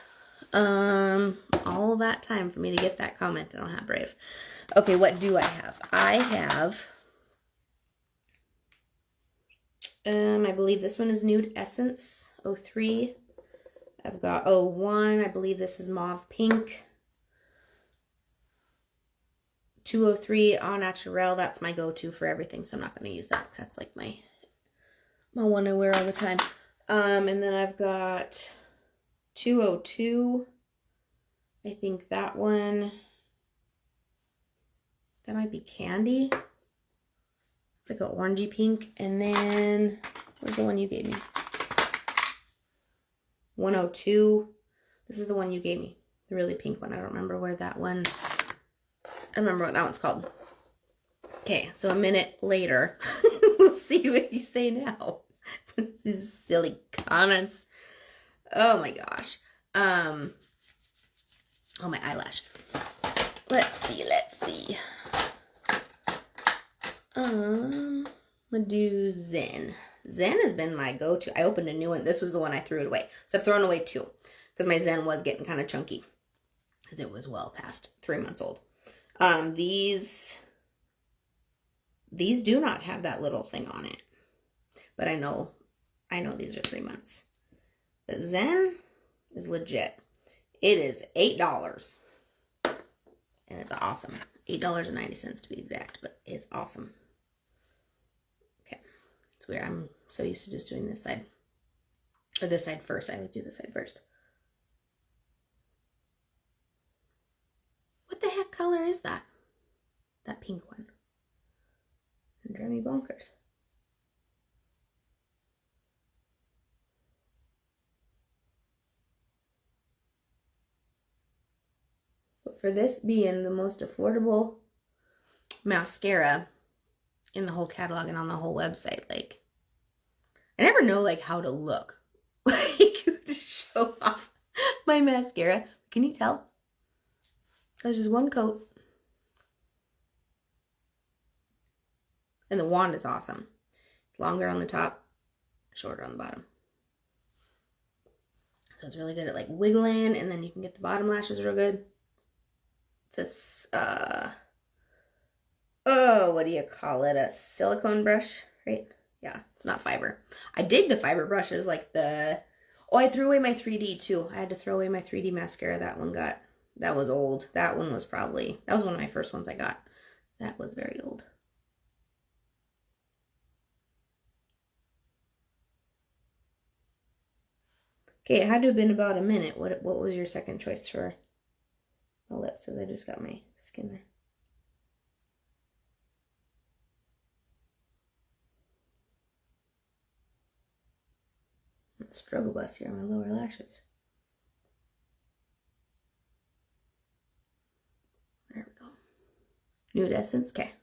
All that time for me to get that comment. I don't have Brave. Okay, what do I have? I have, I believe this one is Nude Essence 03. I've got 01. I believe this is Mauve Pink. 203 Au Naturel. That's my go-to for everything, so I'm not going to use that. That's like my one I wear all the time. And then I've got 202. I think that one, that might be Candy. It's like an orangey pink. And then, where's the one you gave me? 102. This is the one you gave me. The really pink one. I don't remember where that one, I don't remember what that one's called. Okay, so a minute later, we'll see what you say now. These silly comments. Oh my gosh. Oh, my eyelash. Let's see. I'm gonna do Zen. Zen has been my go-to. I opened a new one. This was the one I threw it away. So I've thrown away 2 because my Zen was getting kind of chunky because it was well past 3 months old. These do not have that little thing on it, but I know these are 3 months. But Zen is legit. It is $8, and it's awesome. $8.90 to be exact, but it's awesome. Okay, it's weird. I'm so used to just doing this side, or this side first. I would do this side first. What the heck color is that? That pink one. Drive me bonkers. But for this being the most affordable mascara in the whole catalog and on the whole website, like, I never know like how to look like to show off my mascara. Can you tell? That's just one coat. And the wand is awesome. It's longer on the top, shorter on the bottom. So it's really good at like wiggling, and then you can get the bottom lashes real good. It's a, what do you call it? A silicone brush, right? Yeah, it's not fiber. I dig the fiber brushes, like I threw away my 3D too. I had to throw away my 3D mascara. That was old. That was one of my first ones I got. That was very old. Okay, it had to have been about a minute. What was your second choice for the lips? Because I just got my skin there. Struggle bus here on my lower lashes. There we go. Nude Essence, okay.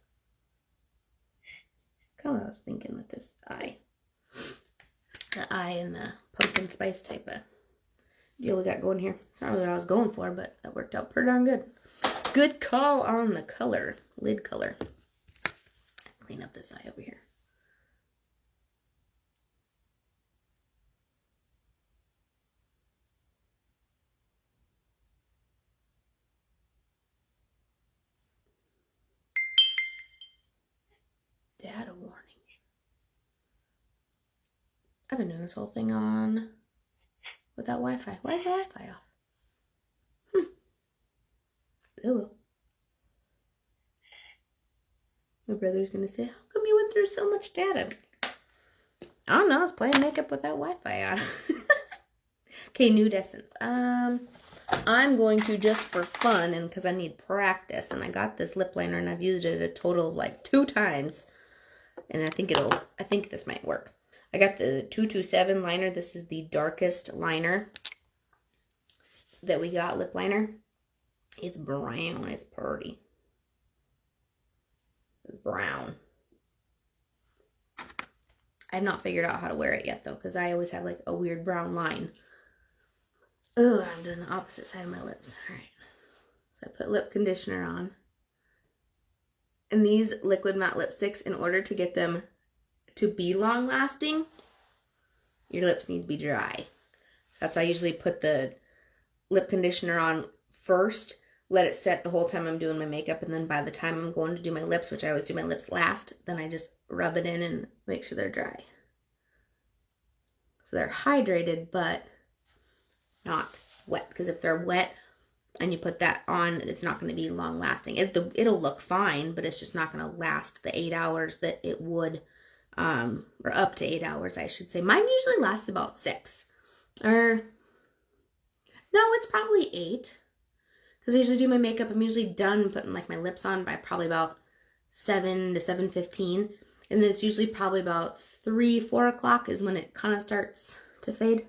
Kind of what I was thinking with this eye. The eye and the pumpkin spice type of deal we got going here. It's not really what I was going for, but that worked out pretty darn good. Good call on the color, lid color. Clean up this eye over here. Data warning. I've been doing this whole thing on without Wi-Fi. Why is my Wi-Fi off? Oh. My brother's gonna say, how come you went through so much data? I don't know, I was playing makeup without Wi-Fi on. Okay, Nude Essence. I'm going to, just for fun and because I need practice, and I got this lip liner and I've used it a total of like 2 times. And I think this might work. I got the 227 liner. This is the darkest liner that we got, lip liner. It's brown. It's pretty. It's brown. I've not figured out how to wear it yet, though, because I always have, like, a weird brown line. Oh, I'm doing the opposite side of my lips. All right. So I put lip conditioner on. And these liquid matte lipsticks, in order to get them to be long-lasting, your lips need to be dry. That's why I usually put the lip conditioner on first, let it set the whole time I'm doing my makeup, and then by the time I'm going to do my lips, which I always do my lips last, then I just rub it in and make sure they're dry. So they're hydrated, but not wet. Because if they're wet and you put that on, it's not going to be long lasting. It'll look fine, but it's just not going to last the 8 hours that it would, or up to 8 hours, I should say. Mine usually lasts about 6. Or, no, it's probably 8. Because I usually do my makeup. I'm usually done putting like my lips on by probably about 7 to 7:15. And then it's usually probably about 3, 4 o'clock is when it kind of starts to fade.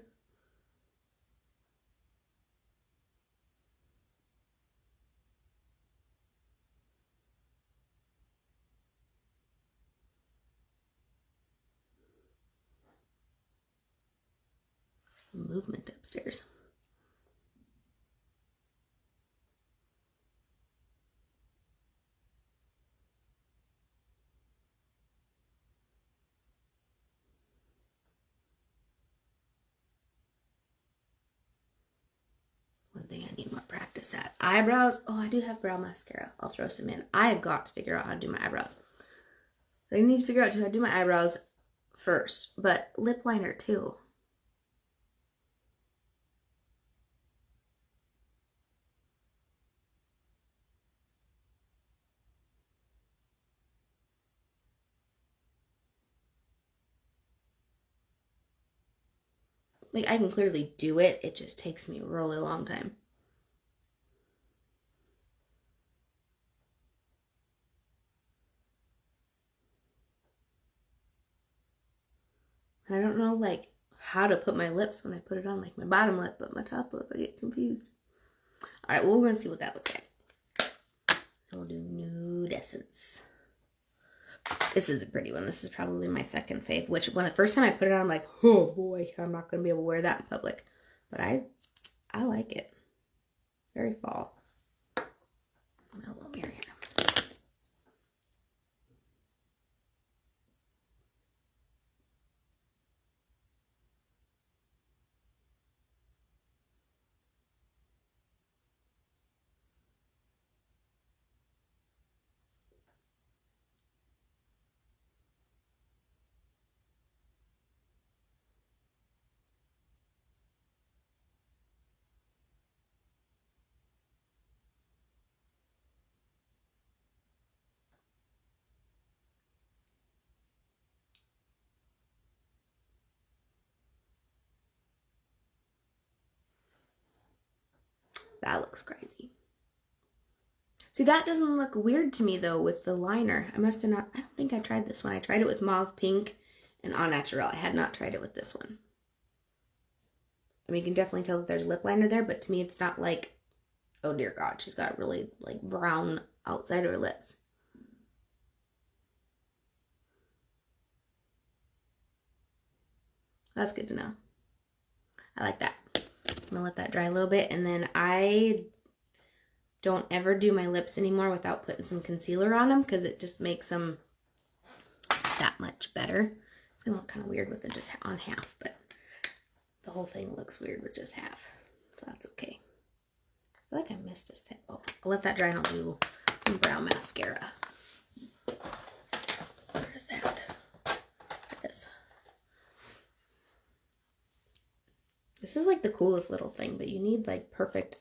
Movement upstairs. need more practice at. Eyebrows. Oh, I do have brow mascara. I'll throw some in. I have got to figure out how to do my eyebrows. So I need to figure out how to do my eyebrows first. But lip liner too. Like, I can clearly do it. It just takes me a really long time. And I don't know, like, how to put my lips when I put it on. Like, my bottom lip, but my top lip, I get confused. All right, well, we're going to see what that looks like. We'll do Nude Essence. This is a pretty one. This is probably my second fave, which when the first time I put it on, I'm like, oh boy, I'm not going to be able to wear that in public. But I like it. It's very fall. A little mirror here. That looks crazy. See, that doesn't look weird to me, though, with the liner. I must have not... I don't think I tried this one. I tried it with Mauve Pink and Au Naturel. I had not tried it with this one. I mean, you can definitely tell that there's lip liner there, but to me, it's not like... Oh, dear God. She's got really, like, brown outside of her lips. That's good to know. I like that. I'm going to let that dry a little bit, and then I don't ever do my lips anymore without putting some concealer on them because it just makes them that much better. It's gonna look kind of weird with it just on half, but the whole thing looks weird with just half, so that's okay. I feel like I missed a step. Oh, I'll let that dry and I'll do some brow mascara. Where is that? There it is. This is like the coolest little thing, but you need like perfect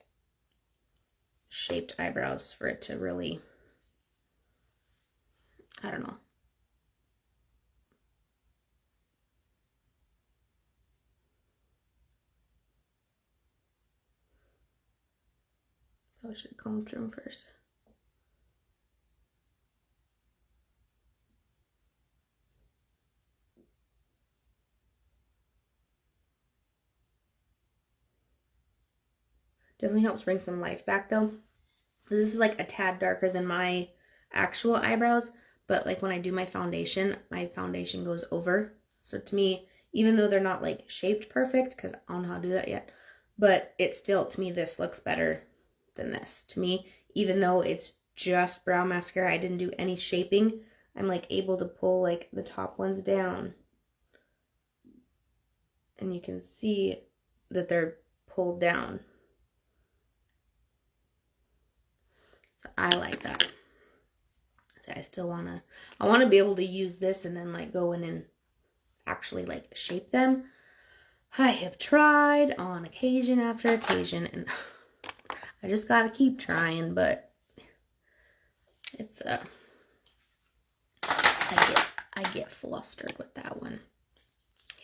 shaped eyebrows for it to really, I don't know. Probably should comb through them first. Definitely helps bring some life back though. This is like a tad darker than my actual eyebrows, but like when I do my foundation goes over. So to me, even though they're not like shaped perfect, because I don't know how to do that yet, but it's still, to me, this looks better than this. To me, even though it's just brow mascara, I didn't do any shaping, I'm like able to pull like the top ones down. And you can see that they're pulled down. So I like that. So I still I want to be able to use this and then like go in and actually like shape them. I have tried on occasion after occasion and I just got to keep trying, but it's I get flustered with that one.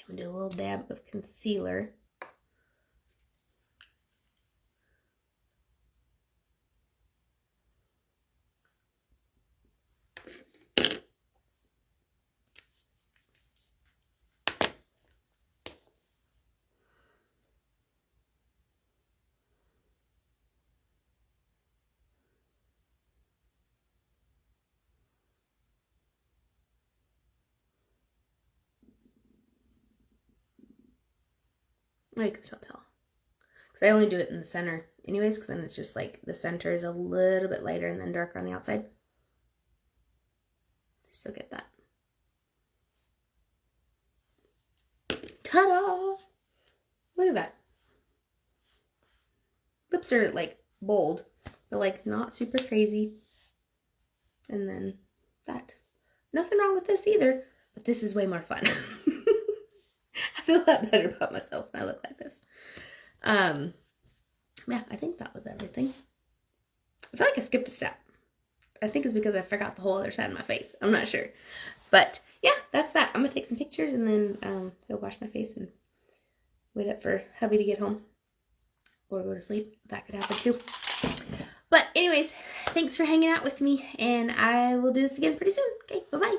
I'm gonna do a little dab of concealer. Oh, you can still tell. Because I only do it in the center anyways, because then it's just like the center is a little bit lighter and then darker on the outside. You still get that. Ta-da! Look at that. The lips are like bold. They're like not super crazy. And then that. Nothing wrong with this either, but this is way more fun. I feel a lot better about myself when I look like this. Yeah, I think that was everything. I feel like I skipped a step. I think it's because I forgot the whole other side of my face. I'm not sure. But yeah, that's that. I'm going to take some pictures and then go wash my face and wait up for hubby to get home. Or go to sleep. That could happen too. But anyways, thanks for hanging out with me. And I will do this again pretty soon. Okay, bye-bye.